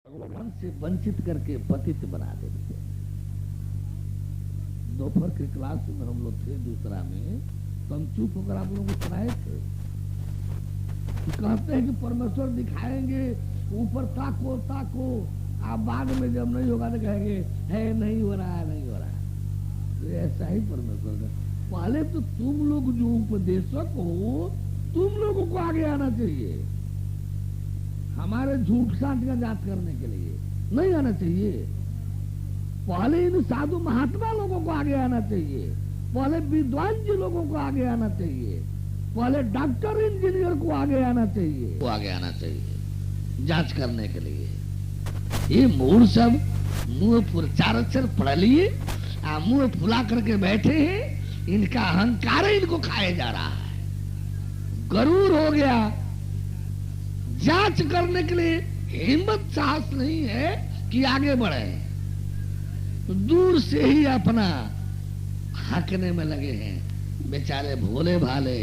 भगवान से वंचित करके पतित बना देते। दोपहर के क्लास में हम लोग थे दूसरा में, तो हम चुप होकर आप लोगों को सुनाए थे। कहते हैं कि परमेश्वर दिखाएंगे, ऊपर ताको ताको, आप बाद में जब नहीं होगा तो कहेंगे है नहीं हो रहा है, नहीं हो रहा है। तो ऐसा ही परमेश्वर का पहले तो तुम लोग जो उपदेशक हो, तुम लोगों को आगे आना चाहिए। हमारे झूठ साठ का जांच करने के लिए नहीं आना चाहिए। पहले इन साधु महात्मा लोगों को आगे आना चाहिए, पहले विद्वान जी लोगों को आगे आना चाहिए, पहले डॉक्टर इंजीनियर को आगे आना चाहिए, वो आगे आना चाहिए जांच करने के लिए। ये मूड सब मुंह चार अक्षर पढ़ लिए, मुंह फुला करके बैठे हैं, इनका अहंकार इनको खाया जा रहा है। गरूर हो गया, जांच करने के लिए हिम्मत साहस नहीं है कि आगे बढ़े, तो दूर से ही अपना हकने में लगे हैं। बेचारे भोले भाले,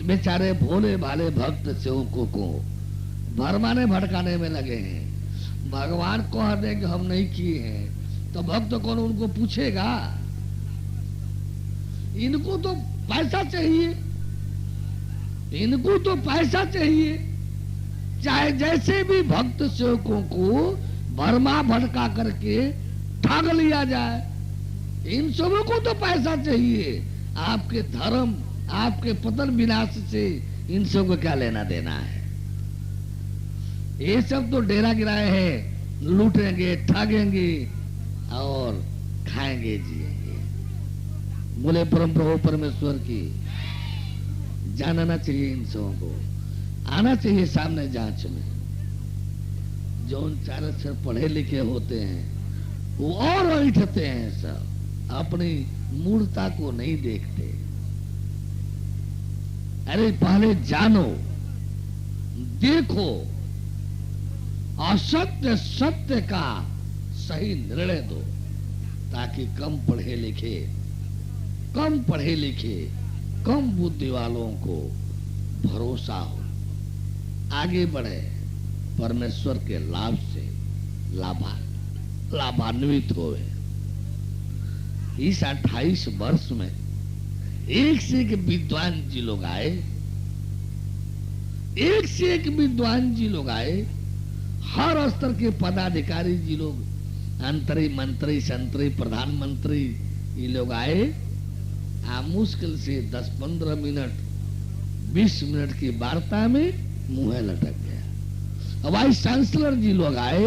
बेचारे भोले भाले भक्त सेवकों को भरमाने भटकाने में लगे हैं। भगवान कह दे कि हम नहीं किए हैं तो भक्त कौन उनको पूछेगा? इनको तो पैसा चाहिए, इनको तो पैसा चाहिए। चाहे जैसे भी भक्त सेवकों को भरमा भटका करके ठग लिया जाए, इन सबों को तो पैसा चाहिए। आपके धर्म, आपके पतन विनाश से इन सब को क्या लेना देना है? ये सब तो डेरा गिराए हैं, लूटेंगे, ठगेंगे और खाएंगे, जिएंगे। बोले परम प्रभु परमेश्वर की जानना चाहिए, इन सबों को आना चाहिए सामने जांच में। जो उन चार अक्षर पढ़े लिखे होते हैं वो और ऐठते हैं, सब अपनी मूर्ता को नहीं देखते। अरे पहले जानो, देखो, असत्य सत्य का सही निर्णय दो, ताकि कम पढ़े लिखे कम बुद्धि वालों को भरोसा हो, आगे बढ़े, परमेश्वर के लाभ से लाभान्वित होवे। इस 28 वर्ष में एक से एक विद्वान जी लोग आए, एक से एक विद्वान जी लोग आए, हर स्तर के पदाधिकारी जी लोग, अंतरी मंत्री संतरी प्रधानमंत्री ये लोग आए। मुश्किल से 10-15 मिनट 20 मिनट की वार्ता में मुंह लटक गया। वाइस चांसलर जी लोग आए,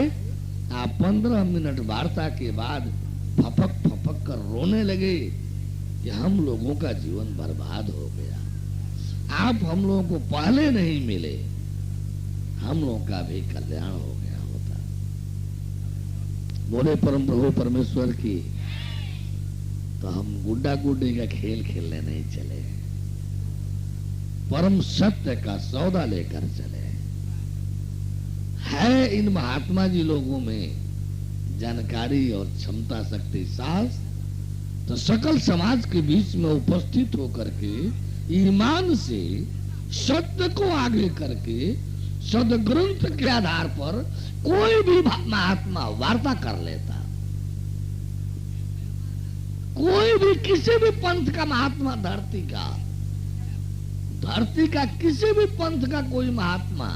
15 मिनट वार्ता के बाद फपक फपक कर रोने लगे कि हम लोगों का जीवन बर्बाद हो गया। आप हम लोगों को पहले नहीं मिले, हम लोगों का भी कल्याण हो गया होता। बोले परम प्रभु परमेश्वर की, तो हम गुड्डा गुड्डी का खेल खेलने नहीं चले, परम सत्य का सौदा लेकर चले। है इन महात्मा जी लोगों में जानकारी और क्षमता, शक्ति, साहस, तो सकल समाज के बीच में उपस्थित होकर के ईमान से सत्य को आगे करके सदग्रंथ के आधार पर कोई भी महात्मा वार्ता कर लेता। कोई भी किसी भी पंथ का महात्मा, धरती का किसी भी पंथ का कोई महात्मा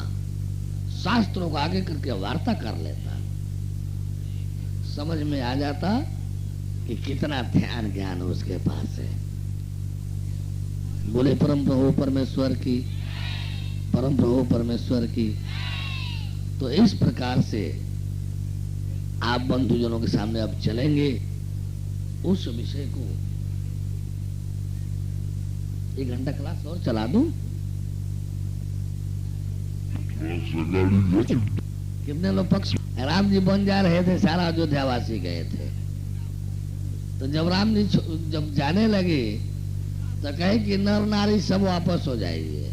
शास्त्रों को आगे करके वार्ता कर लेता। समझ में आ जाता कि कितना ध्यान ज्ञान उसके पास है। बोले परम प्रभु परमेश्वर की, परम प्रभु परमेश्वर की। तो इस प्रकार से आप बंधुजनों के सामने अब चलेंगे उस विषय को। 1 घंटा क्लास और चला दूं? कितने लोग पक्ष? राम जी बन जा रहे थे, सारा अयोध्यावासी गए थे। तो जब राम जी जब जाने लगे तो कहे कि नर नारी सब वापस हो जाइए।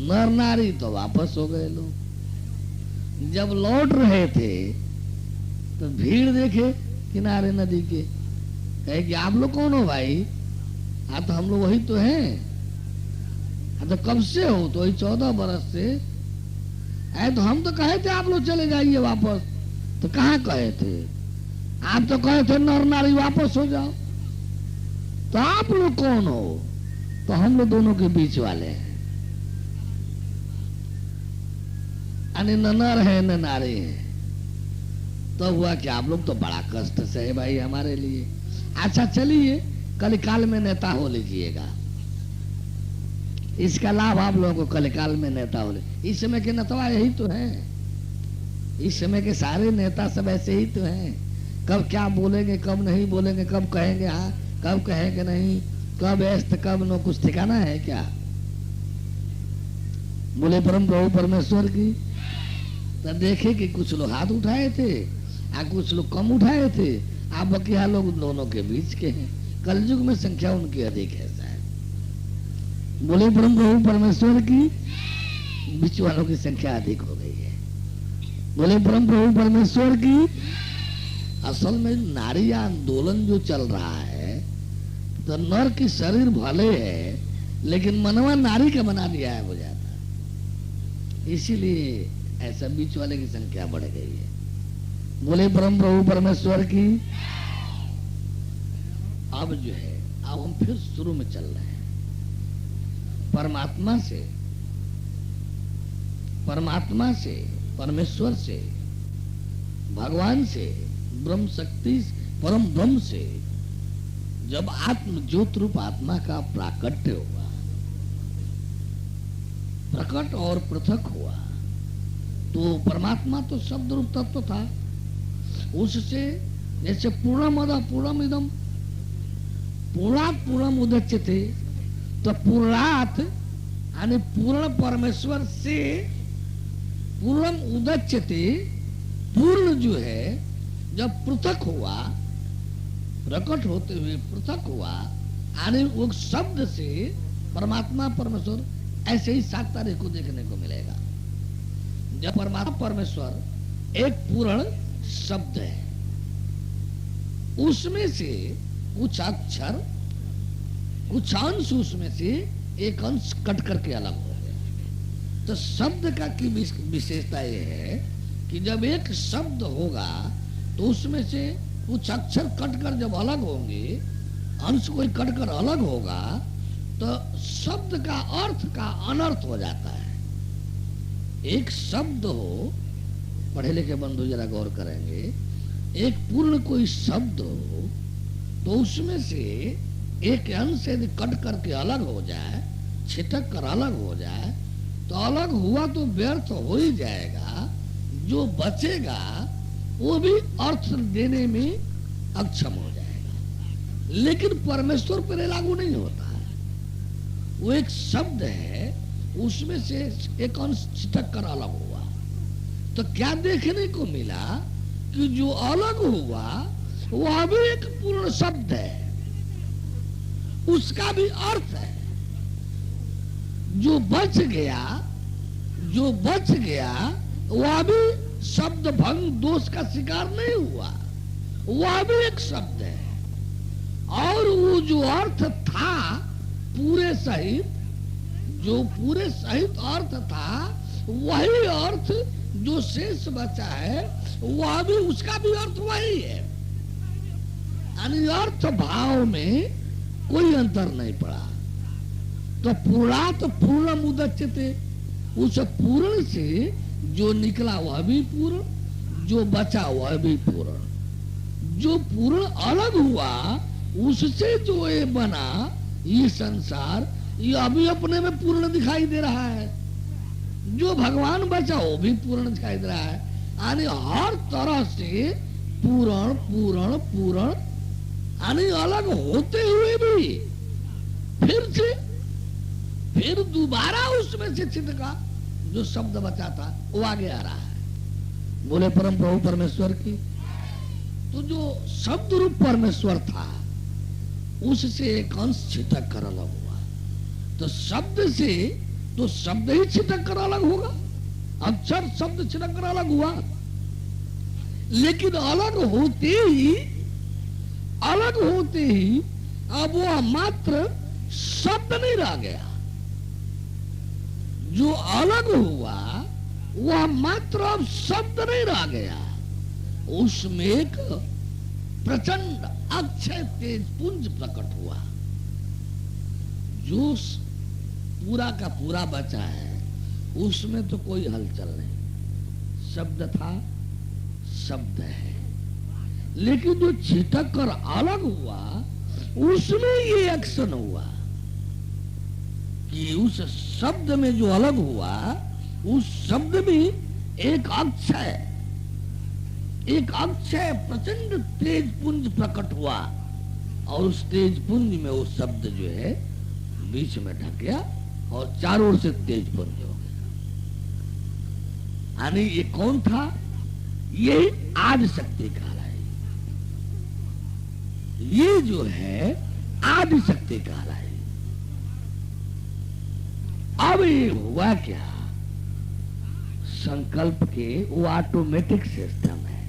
नर नारी तो वापस हो गए लोग। जब लौट रहे थे तो भीड़ देखे किनारे नदी के, कहे कि आप लोग कौन हो भाई? हाँ तो हम लोग वही तो हैं। हाँ तो कब से हो? तो वही 14 बरस से। तो हम तो कहे थे आप लोग चले जाइए वापस, तो कहाँ कहे थे? आप तो कहे थे नर नारी वापस हो जाओ। तो आप लोग कौन हो? तो हम लोग दोनों के बीच वाले हैं, यानी न नर है न नारी है। तो हुआ कि आप लोग तो बड़ा कष्ट से है भाई हमारे लिए। अच्छा चलिए कलिकाल में नेता हो लीजिएगा, इसका लाभ आप लोगों को कलिकाल में नेता हो ले। इस समय के नेता यही तो हैं, इस समय के सारे नेता सब ऐसे ही तो हैं। कब क्या बोलेंगे, कब नहीं बोलेंगे, कब कहेंगे हाँ, कब कहेंगे नहीं, कब ऐस्त कब नो, कुछ ठिकाना है क्या? बोले परम प्रभु परमेश्वर की। तो देखे कि कुछ लोग हाथ उठाए थे और कुछ लोग कम उठाए थे। आप बकिया लोग दोनों के बीच के हैं, कलयुग में संख्या उनकी अधिक है शायद। बोले परम प्रभु परमेश्वर की, बीच वालों की संख्या अधिक हो गई है। बोले परम प्रभु परमेश्वर की। असल में नारी आंदोलन जो चल रहा है, तो नर की शरीर भले है लेकिन मनवा नारी का बना दिया है बुझाता, इसीलिए ऐसा बीच वाले की संख्या बढ़ गई है। बोले परम प्रभु परमेश्वर की। अब जो है, अब हम फिर शुरू में चल रहे हैं। परमात्मा से, परमेश्वर से, भगवान से, ब्रह्म शक्ति, परम ब्रह्म से जब आत्म ज्योत रूप आत्मा का प्राकट्य हुआ, प्रकट और पृथक हुआ, तो परमात्मा तो शब्द रूप तत्व था। उससे जैसे पूर्णमद पूर्णमिदम, पूर्णात् पूर्णम उदच्यते, तो पूर्णात् यानी पूर्ण परमेश्वर से पूर्णम उदच्यते, पूर्ण जो है जब पृथक हुआ, प्रकट होते हुए पृथक हुआ, यानी वो शब्द से परमात्मा परमेश्वर, ऐसे ही 7 तारीख को देखने को मिलेगा। जब परमात्मा परमेश्वर एक पूर्ण शब्द है, उसमें से कुछ अक्षर, कुछ अंश, उसमें से एक अंश कट करके अलग हो गया। तो शब्द का की विशेषता यह है कि जब एक शब्द होगा तो उसमें से कुछ अक्षर कटकर जब अलग होंगे, अंश कोई कटकर अलग होगा, तो शब्द का अर्थ का अनर्थ हो जाता है। एक शब्द हो, पढ़े लिखे बंधु जरा गौर करेंगे, एक पूर्ण कोई शब्द हो तो उसमें से एक अंश यदि कट करके अलग हो जाए, छिटक कर अलग हो जाए, तो अलग हुआ तो व्यर्थ हो ही जाएगा। जो बचेगा वो भी अर्थ देने में अक्षम हो जाएगा। लेकिन परमेश्वर पर लागू नहीं होता है। वो एक शब्द है, उसमें से एक अंश छिटक कर अलग हुआ, तो क्या देखने को मिला कि जो अलग हुआ वह भी एक पूर्ण शब्द है, उसका भी अर्थ है। जो बच गया वह भी शब्द भंग दोष का शिकार नहीं हुआ, वह भी एक शब्द है। और वो जो अर्थ था पूरे सहित, जो पूरे सहित अर्थ था, वही अर्थ जो शेष बचा है वह भी, उसका भी अर्थ वही है। यानी अर्थ भाव में कोई अंतर नहीं पड़ा। तो पूर्णात् पूर्णम उदच्यते, उस पूर्ण से जो निकला वह भी पूर्ण, जो बचा वह भी पूर्ण। जो पूर्ण अलग हुआ उससे जो ये बना, ये संसार, ये अभी अपने में पूर्ण दिखाई दे रहा है। जो भगवान बचा वो भी पूर्ण दिखाई दे रहा है। यानी हर तरह से पूर्ण पूर्ण पूर्ण, यानी अलग होते हुए भी फिर दोबारा उसमें से छिटका जो शब्द बचा था वो आगे आ रहा है। बोले परम प्रभु परमेश्वर की। तो जो शब्द रूप परमेश्वर था उससे एक अंश छिटक कर अलग हुआ, तो शब्द से तो शब्द ही छिटक कर अलग होगा, अक्षर शब्द छिटक कर अलग हुआ। लेकिन अलग होते ही अब वो मात्र शब्द नहीं रह गया। जो अलग हुआ वह मात्र अब शब्द नहीं रह गया, उसमें एक प्रचंड अक्षय तेज पुंज प्रकट हुआ। जो पूरा का पूरा बचा है उसमें तो कोई हलचल नहीं, शब्द था, शब्द है। लेकिन जो छिटक कर अलग हुआ उसमें ये एक्शन हुआ कि उस शब्द में जो अलग हुआ उस शब्द में एक अक्षय प्रचंड तेज पुंज प्रकट हुआ और उस तेज पुंज में वो शब्द जो है बीच में ढक गया और चारों ओर से तेज पुंज हो गया। यानी ये कौन था? ये आदि शक्ति कहलाई। ये जो है आदि शक्ति कहलाई। अब ये हुआ क्या? संकल्प के वो ऑटोमेटिक सिस्टम है।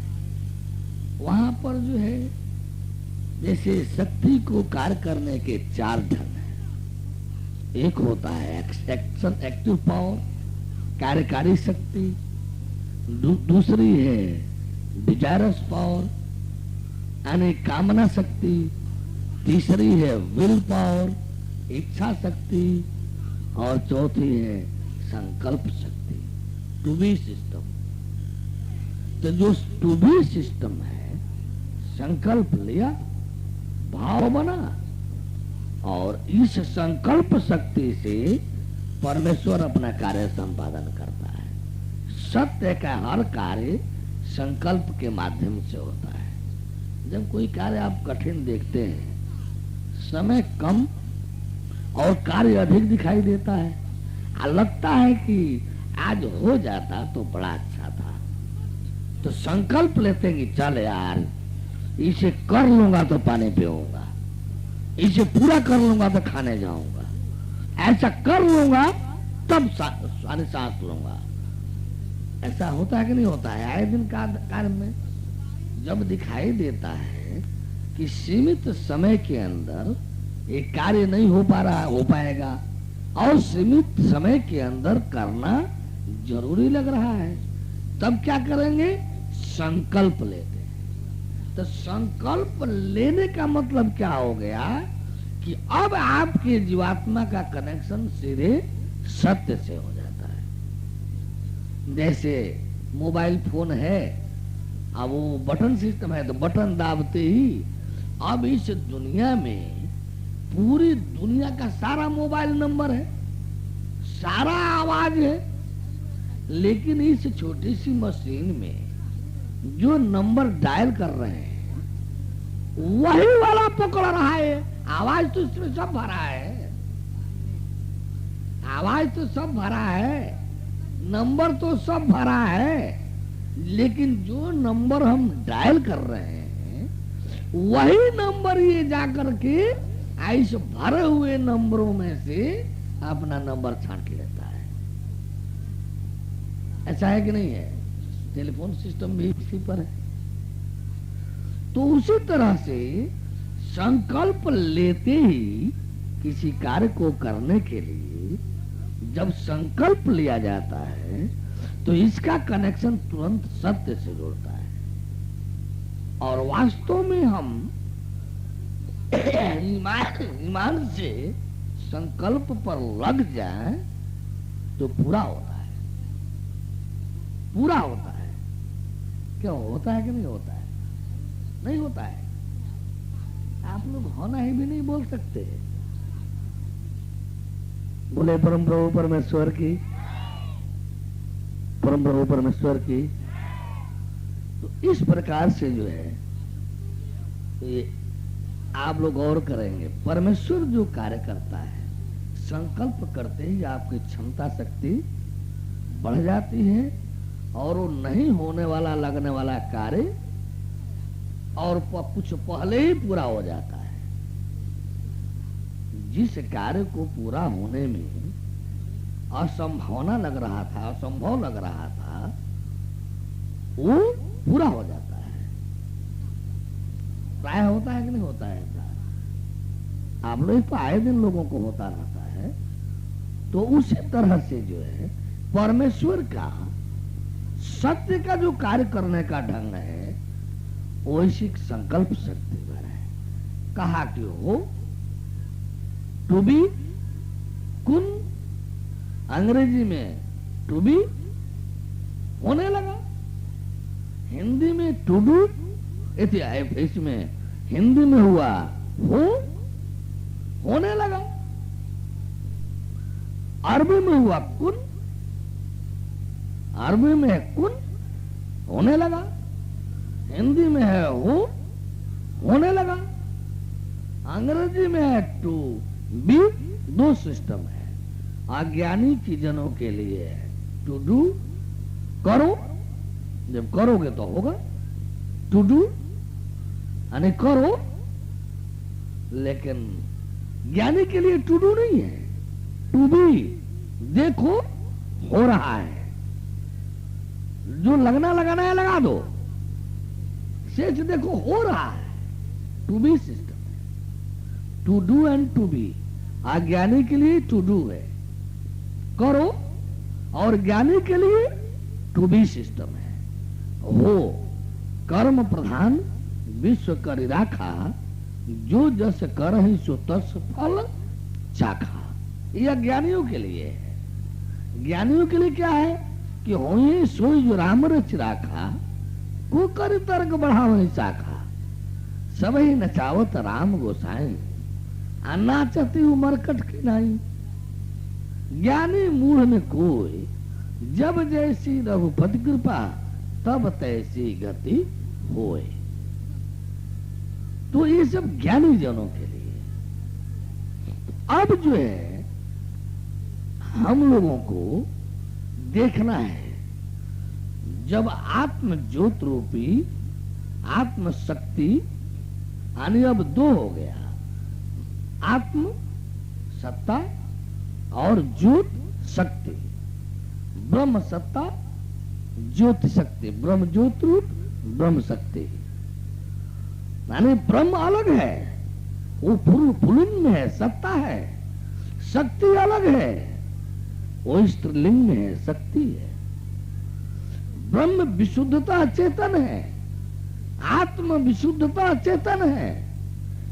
वहां पर जो है जैसे शक्ति को कार्य करने के चार ढंग हैं। एक होता है एक्शन, एक्टिव पावर, कार्यकारी शक्ति। दूसरी है डिजायरस पावर यानी कामना शक्ति। तीसरी है विल पावर, इच्छा शक्ति। और चौथी है संकल्प शक्ति, टू बी सिस्टम। तो जो टू बी सिस्टम है, संकल्प लिया, भाव बना और इस संकल्प शक्ति से परमेश्वर अपना कार्य संपादन करता है। सत्य का हर कार्य संकल्प के माध्यम से होता है। जब कोई कार्य आप कठिन देखते हैं, समय कम और कार्य अधिक दिखाई देता है, लगता है कि आज हो जाता तो बड़ा अच्छा था, तो संकल्प लेते हैं कि चल यार इसे कर लूंगा तो पानी पीऊंगा, इसे पूरा कर लूंगा तो खाने जाऊंगा, ऐसा कर लूंगा तब सांस लूंगा। ऐसा होता है कि नहीं होता है? आए दिन कार्य में जब दिखाई देता है कि सीमित समय के अंदर एक कार्य नहीं हो पा रहा, हो पाएगा और सीमित समय के अंदर करना जरूरी लग रहा है, तब क्या करेंगे? संकल्प लेते हैं। तो संकल्प लेने का मतलब क्या हो गया कि अब आपके जीवात्मा का कनेक्शन सीधे सत्य से हो जाता है। जैसे मोबाइल फोन है, अब वो बटन सिस्टम है, तो बटन दाबते ही अब इस दुनिया में पूरी दुनिया का सारा मोबाइल नंबर है, सारा आवाज है, लेकिन इस छोटी सी मशीन में जो नंबर डायल कर रहे हैं वही वाला पकड़ रहा है। आवाज तो इसमें सब भरा है, आवाज तो सब भरा है, नंबर तो सब भरा है, लेकिन जो नंबर हम डायल कर रहे हैं वही नंबर ये जाकर के इस भरे हुए नंबरों में से अपना नंबर छांट लेता है। ऐसा है कि नहीं है? टेलीफोन सिस्टम भी इसी पर है। तो उसी तरह से संकल्प लेते ही किसी कार्य को करने के लिए जब संकल्प लिया जाता है तो इसका कनेक्शन तुरंत सत्य से जुड़ता है। और वास्तव में हम ईमान से संकल्प पर लग जाए तो पूरा होता है, पूरा होता है। क्यों होता है कि नहीं होता है? नहीं होता है। आप लोग होना ही भी नहीं बोल सकते। बोले परम प्रभु परमेश्वर की, परम प्रभु परमेश्वर की। तो इस प्रकार से जो है ये आप लोग गौर करेंगे, परमेश्वर जो कार्य करता है, संकल्प करते ही आपकी क्षमता शक्ति बढ़ जाती है और वो नहीं होने वाला लगने वाला कार्य और कुछ पहले ही पूरा हो जाता है। जिस कार्य को पूरा होने में असंभावना लग रहा था, असंभव लग रहा था, वो पूरा हो जाता है। प्राय होता है कि नहीं होता है? आप लोग तो आए दिन लोगों को होता रहता है। तो उसी तरह से जो है परमेश्वर का सत्य का जो कार्य करने का ढंग है वैसी संकल्प शक्ति पर है। कहा कि हो टू बी कुन, अंग्रेजी में टू बी होने लगा, हिंदी में टू डू, इसमें हिंदी में हुआ हो होने लगा, अरबी में हुआ कुन, अरबी में है कुन होने लगा, हिंदी में है हो होने लगा, अंग्रेजी में है टू बी। दो सिस्टम है। अज्ञानी की जनों के लिए है टू डू, करो, जब करोगे तो होगा, टू डू यानी करो, लेकिन ज्ञानी के लिए टू डू नहीं है, टू बी, देखो हो रहा है, जो लगना लगाना है लगा दो, शेष देखो हो रहा है, टू बी सिस्टम है, to do and to be. अज्ञानी के लिए टू डू है करो, और ज्ञानी के लिए टू बी सिस्टम है हो। कर्म प्रधान विश्व करि राखा, जो जस करहि सो तस फल चाखा। यह ज्ञानियों के लिए है। ज्ञानियों के लिए क्या है कि होई सोई जो राम रच राखा, को कर तर्क बढ़ावहि चाखा, सब ही नचावत राम गोसाई, नाचती उमरकट की नहीं। ज्ञानी मूढ़ में कोई, जब जैसी रघुपति कृपा, तब तैसी गति होए। तो ये सब ज्ञानी जनों के लिए। अब जो है हम लोगों को देखना है, जब आत्म ज्योत रूपी आत्म शक्ति यानी अब दो हो गया, आत्म सत्ता और ज्योत शक्ति, ब्रह्म सत्ता ज्योति शक्ति, ब्रह्म ज्योत रूप ब्रह्म शक्ति। यानी ब्रह्म अलग है, वो पुल्लिंग में है, सत्ता है, शक्ति अलग है, वो स्त्रीलिंग में है, शक्ति है। ब्रह्म विशुद्धता चेतन है, आत्म विशुद्धता चेतन है,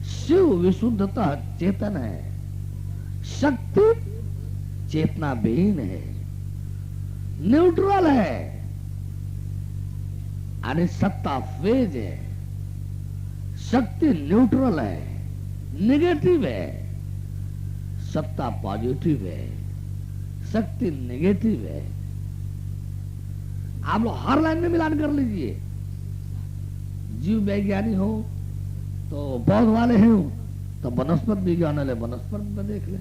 शिव विशुद्धता चेतन है, शक्ति चेतना विहीन है, न्यूट्रल है। यानी सत्ता फेज है, शक्ति न्यूट्रल है, नेगेटिव है, सत्ता पॉजिटिव है, शक्ति नेगेटिव है। आप लोग हर लाइन में मिलान कर लीजिए। जीव वैज्ञानिक हो तो पौध वाले हैं, तो वनस्पति विज्ञान वाले वनस्पति पर देख ले,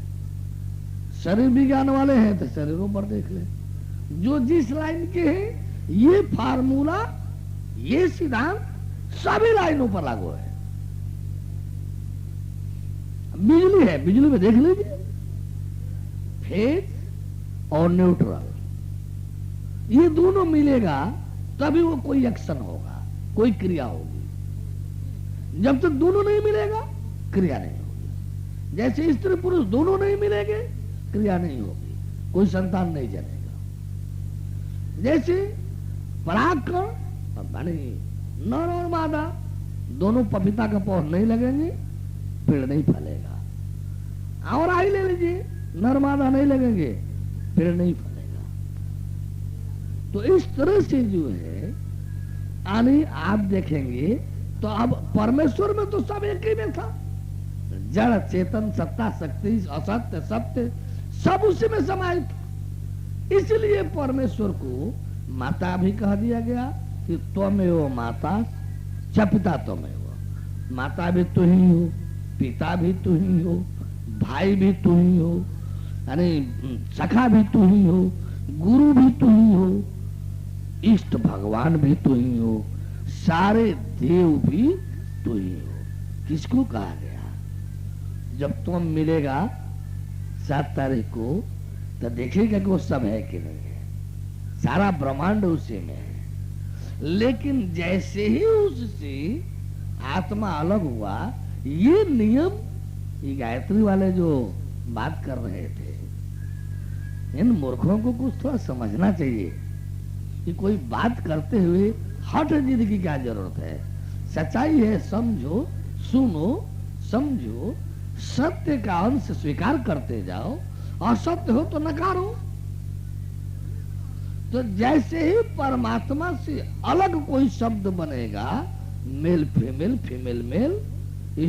शरीर विज्ञान वाले हैं तो शरीरों पर देख ले। जो जिस लाइन के हैं, ये फार्मूला, ये सिद्धांत सभी लाइनों पर लागू है। बिजली है, बिजली में देख लीजिए, फेज और न्यूट्रल, ये दोनों मिलेगा तभी वो कोई एक्शन होगा, कोई क्रिया होगी। जब तक दोनों नहीं मिलेगा क्रिया नहीं होगी। जैसे स्त्री पुरुष दोनों नहीं मिलेंगे क्रिया नहीं होगी, कोई संतान नहीं जनेगा। जैसे परागकण यानी नर और मादा दोनों पपीता का पौध नहीं लगेंगे, पेड़ नहीं फलेगा। और आई ले लीजिए, नर मादा नहीं लगेंगे, पेड़ नहीं फलेगा। तो इस तरह से जो है यानी आप देखेंगे तो अब परमेश्वर में तो सब एक ही में था, जड़ चेतन सत्ता शक्ति असत्य सत्य सब उसी में समाहित था। इसलिए परमेश्वर को माता भी कह दिया गया कि त्वमेव माता च पिता त्वमेव। माता भी तू ही हो, पिता भी तू ही हो, भाई भी तू ही हो, यानी सखा भी तू ही हो, गुरु भी तू ही हो, इष्ट भगवान भी तू ही हो, सारे देव भी तू ही हो। किसको कहा गया? जब तुम मिलेगा 7 तारीख को तो देखेगा कि वो सब है कि नहीं है, सारा ब्रह्मांड उसी में है। लेकिन जैसे ही उससे आत्मा अलग हुआ, ये नियम ये गायत्री वाले जो बात कर रहे थे, इन मूर्खों को कुछ थोड़ा समझना चाहिए। कि कोई बात करते हुए हठ जिद की क्या जरूरत है। सच्चाई है, समझो, सुनो, समझो, सत्य का अंश स्वीकार करते जाओ, असत्य हो तो नकारो। तो जैसे ही परमात्मा से अलग कोई शब्द बनेगा, मेल फीमेल, फीमेल मेल,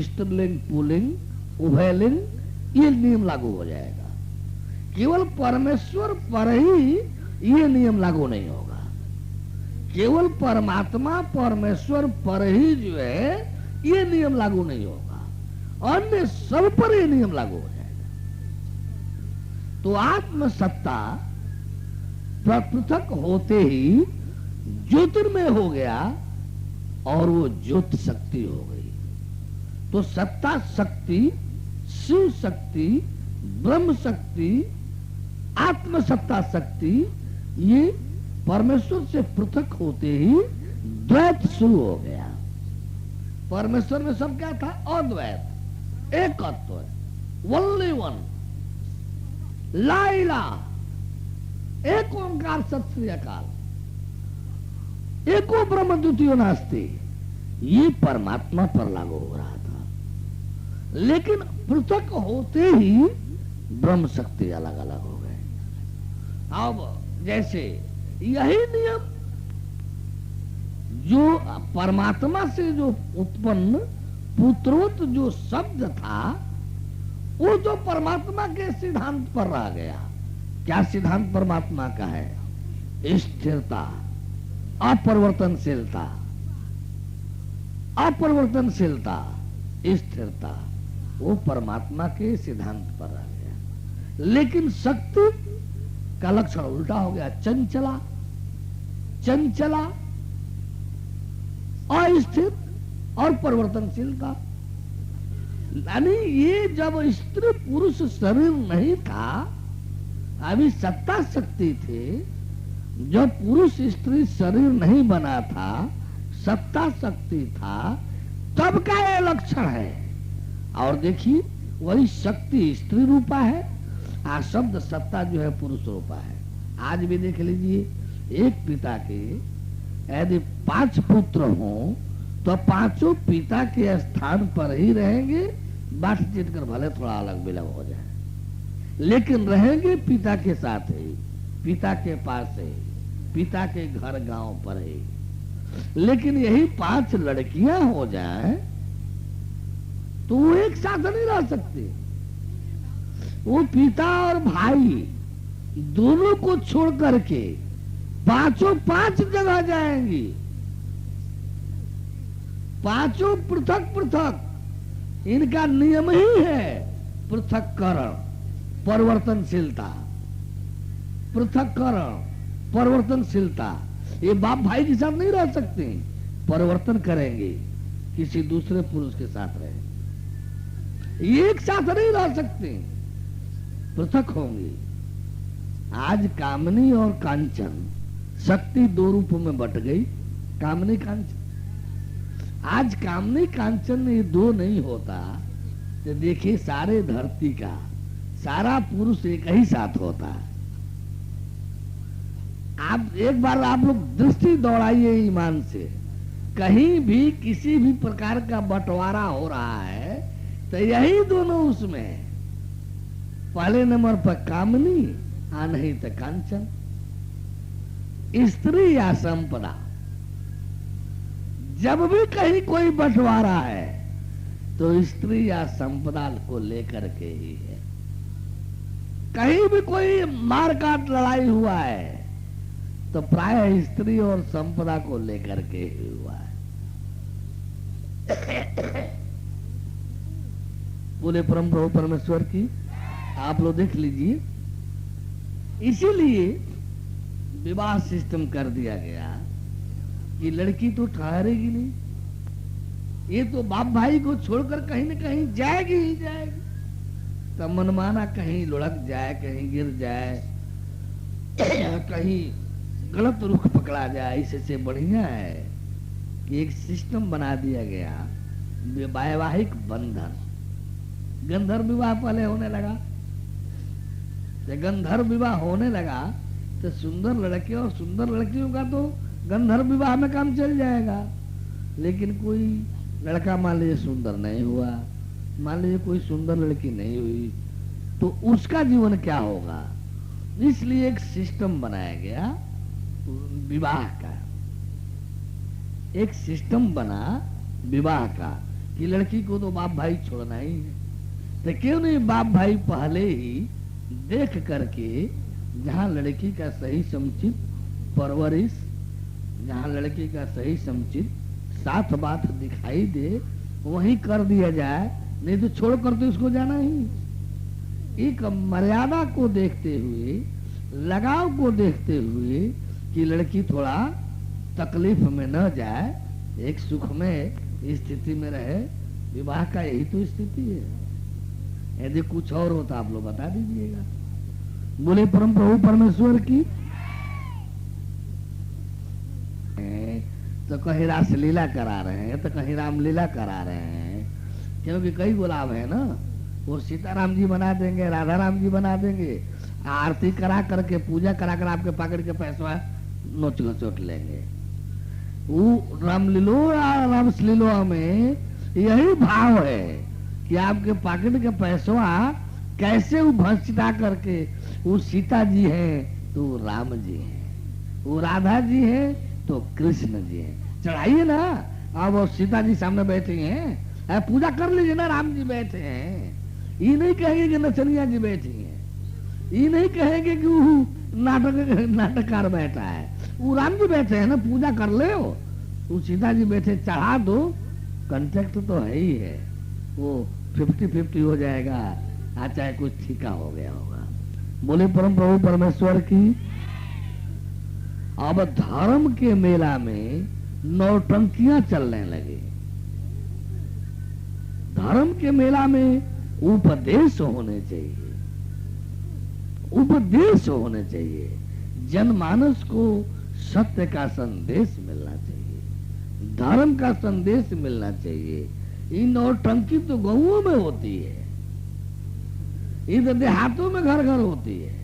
स्त्रीलिंग पुल्लिंग उभयलिंग, ये नियम लागू हो जाएगा। केवल परमेश्वर पर ही ये नियम लागू नहीं होगा। केवल परमात्मा परमेश्वर पर ही जो है ये नियम लागू नहीं होगा, अन्य सब पर ये नियम लागू हो जाएगा। तो आत्म सत्ता पृथक होते ही ज्योतिर्मय हो गया और वो ज्योत शक्ति हो गई। तो सत्ता शक्ति, शिव शक्ति, ब्रह्म शक्ति, आत्म सत्ता शक्ति, ये परमेश्वर से पृथक होते ही द्वैत शुरू हो गया। परमेश्वर में सब क्या था? अद्वैत, एकत्व, ओनली वन, ला इलाहा, एक ओंकार सत श्री अकाल, एको ब्रह्म द्वितीयो नास्ति, ये परमात्मा पर लागू हो रहा था। लेकिन पृथक होते ही ब्रह्म शक्ति अलग अलग हो गए। अब जैसे यही नियम जो परमात्मा से जो उत्पन्न पुत्रोत जो शब्द था, वो जो परमात्मा के सिद्धांत पर रह गया। क्या सिद्धांत परमात्मा का है? स्थिरता, अपरिवर्तनशीलता, अपरिवर्तनशीलता, स्थिरता, वो परमात्मा के सिद्धांत पर रह गया। लेकिन शक्ति का लक्षण उल्टा हो गया, चंचला, चंचला, अस्थिर और परिवर्तनशीलता। यानी ये जब स्त्री पुरुष शरीर नहीं था, अभी सत्ता शक्ति थे, जब पुरुष स्त्री शरीर नहीं बना था, सत्ता शक्ति था, तब का ये लक्षण है। और देखिए वही शक्ति स्त्री रूपा है, शब्द सत्ता जो है पुरुष रूपा है। आज भी देख लीजिए, एक पिता के यदि 5 पुत्र हों तो पांचों पिता के स्थान पर ही रहेंगे, बातचीत कर भले थोड़ा अलग बिलग हो जाए, लेकिन रहेंगे पिता के साथ ही, पिता के पास ही, पिता के घर गांव पर ही। लेकिन यही 5 लड़कियां हो जाएं तो वो एक साथ नहीं रह सकते। वो पिता और भाई दोनों को छोड़ करके पांचों 5 जगह जाएंगी, पांचों पृथक पृथक। इनका नियम ही है पृथक्करण, परिवर्तनशीलता, पृथक्करण, परिवर्तनशीलता। ये बाप भाई के साथ नहीं रह सकते, परिवर्तन करेंगे, किसी दूसरे पुरुष के साथ रहेंगे, एक साथ नहीं रह सकते, पृथक होंगे। आज कामनी और कांचन शक्ति 2 रूपों में बट गई, कामनी कांचन। आज कामनी कांचन ये 2 नहीं होता तो देखिए सारे धरती का सारा पुरुष एक ही साथ होता है। आप एक बार आप लोग दृष्टि दौड़ाइए ईमान से, कहीं भी किसी भी प्रकार का बंटवारा हो रहा है तो यही दोनों उसमें, पहले नंबर पर कामनी, नहीं तो कांचन, स्त्री या संपदा। जब भी कहीं कोई बंटवारा है तो स्त्री या संपदा को लेकर के ही है। कहीं भी कोई मारकाट लड़ाई हुआ है तो प्राय स्त्री और संपदा को लेकर के ही हुआ है। बोले परम प्रभु परमेश्वर की, आप लोग देख लीजिए। इसीलिए विवाह सिस्टम कर दिया गया कि लड़की तो ठहरेगी नहीं, ये तो बाप भाई को छोड़कर कहीं न कहीं जाएगी ही जाएगी। तो मनमाना कहीं लुढ़क जाए, कहीं गिर जाए, कहीं गलत रुख पकड़ा जाए, इससे बढ़िया है कि एक सिस्टम बना दिया गया, वैवाहिक बंधन। गंधर्व विवाह पहले होने लगा, जब गंधर्व विवाह होने लगा तो सुंदर लड़के और सुंदर लड़कियों का तो गंधर्व विवाह में काम चल जाएगा। लेकिन कोई लड़का मान लीजिए सुंदर नहीं हुआ, मान लीजिए कोई सुंदर लड़की नहीं हुई, तो उसका जीवन क्या होगा? इसलिए एक सिस्टम बनाया गया विवाह का, एक सिस्टम बना विवाह का कि लड़की को तो बाप भाई छोड़ना ही है, तो क्यों नहीं बाप भाई पहले ही देख करके जहां लड़की का सही समुचित परवरिश, जहां लड़की का सही समुचित साथ बात दिखाई दे वहीं कर दिया जाए, नहीं तो छोड़ कर तो इसको जाना ही। एक मर्यादा को देखते हुए, लगाव को देखते हुए कि लड़की थोड़ा तकलीफ में न जाए, एक सुखमय स्थिति में रहे, विवाह का यही तो स्थिति है। यदि कुछ और होता आप लोग बता दीजिएगा। बोले परम प्रभु परमेश्वर की। तो कहीं रासलीला करा रहे हैं, तो कहीं रामलीला करा रहे हैं, क्योंकि कई गुलाब है ना, वो सीताराम जी बना देंगे, राधा राम जी बना देंगे, आरती करा करके पूजा करा कर आपके पकड़ के पैसा नोच घचोट लेंगे। वो रामलीलो रामलीलो में यही भाव है कि आपके पॉकेट के पैसा कैसे वो भंसिता करके, वो सीता जी हैं तो राम जी हैं, वो राधा जी हैं तो कृष्ण जी हैं, चढ़ाइए ना। अब वो सीता जी सामने बैठे हैं, पूजा कर लीजिए ना, राम जी बैठे हैं। ये नहीं कहेंगे कि नचनिया जी बैठी हैं, ये नहीं कहेंगे कि वो नाटककार बैठा है, वो राम जी बैठे हैं ना, पूजा कर ले। वो सीता जी बैठे, चढ़ा दो, कंटेक्ट तो है ही है, वो 50-50 हो जाएगा, चाहे कुछ ठीका हो गया होगा। बोले परम प्रभु परमेश्वर की। अब धर्म के मेला में नौटंकियां चलने लगी। धर्म के मेला में उपदेश होने चाहिए, उपदेश होने चाहिए, जनमानस को सत्य का संदेश मिलना चाहिए, धर्म का संदेश मिलना चाहिए। ये नौटंकी तो गांवों में होती है, ये तो देहातों में घर घर होती है।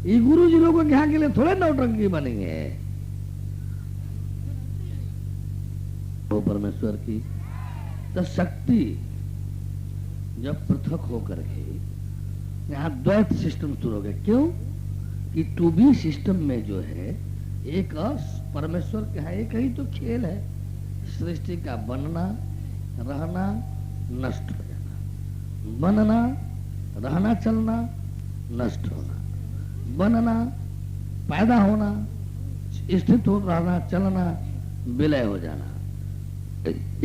ये गुरु जी लोगों के यहाँ के लिए थोड़े नौटंकी बनी है। वो परमेश्वर की तो शक्ति जब पृथक होकर के यहाँ द्वैत सिस्टम शुरू हो गया। क्यों कि टू बी सिस्टम में जो है एक परमेश्वर का है, एक ही तो खेल है, सृष्टि का बनना, रहना, नष्ट हो जाना, बनना, रहना, चलना, नष्ट होना, बनना, पैदा होना, स्थित हो रहना, चलना, विलय हो जाना।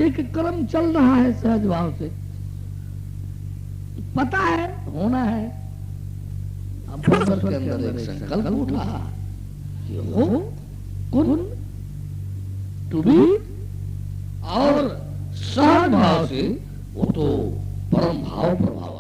एक क्रम चल रहा है सहज भाव से, पता है होना है। अब परमेश्वर के अंदर एक संकल्प उठा कि हो कुन टू बी, और सहज भाव से वो तो परम भाव प्रभाव